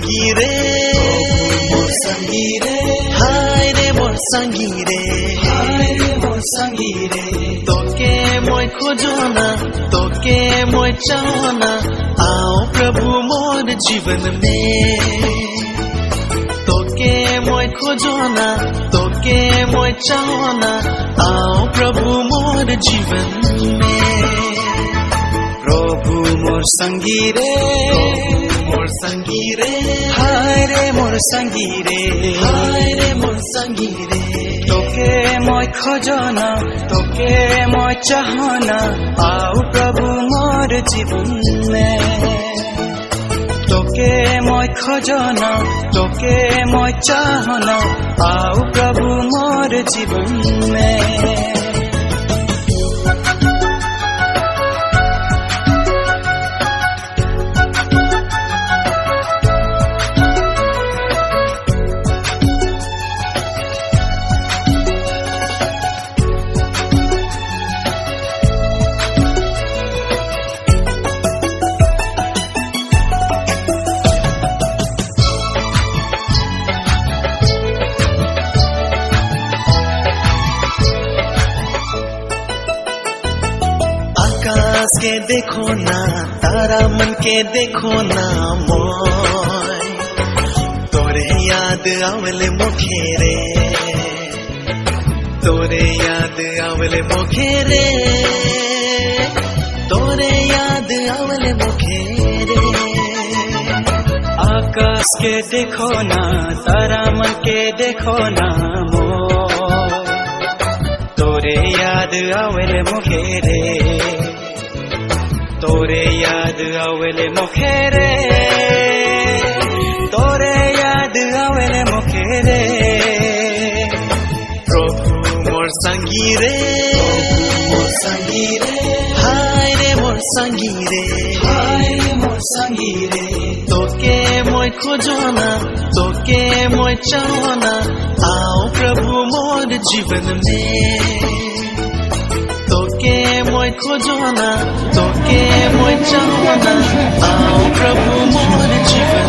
रे मोर संगी रे हाय रे मोर संगी रे हाय रे मोर संगी रे तोके मोय खोजना तोके मोय चाहना आओ प्रभु मोर जीवन में तोके मोय खोजना तोके मोय चाहना आओ प्रभु मोर जीवन में प्रभु मोर संगी रे मोर संगी रे हाय रे मोर संगी रे हाय रे मोर संगी रे तोके मोय खोजना तोके मोय चाहना आओ प्रभु मोर जीवन में तोके मोय खोजना तोके मोय चाहना आओ प्रभु मोर जीवन में आकाश के देखो ना तारा मन के देखो ना मोय तोरे याद आवले मुखे रे तोरे याद आवले मुखे रे तोरे याद आवले मुखे रे आकाश के देखो ना तारा मन के देखो ना मोर तोरे याद आवले मुखे रे तोरे याद आवले मुखे रे तोरे याद आवले मुखे रे प्रभु मोर संगी रे मोर संगी रे हाय रे मोर संगी रे हाय रे मोर संगी रे तोके मोय खोजना तोके मोय चाहना आओ प्रभु मोर जीवन में तोके मोय खोजना तोके मोय चाहना आओ प्रभु मोर जीवन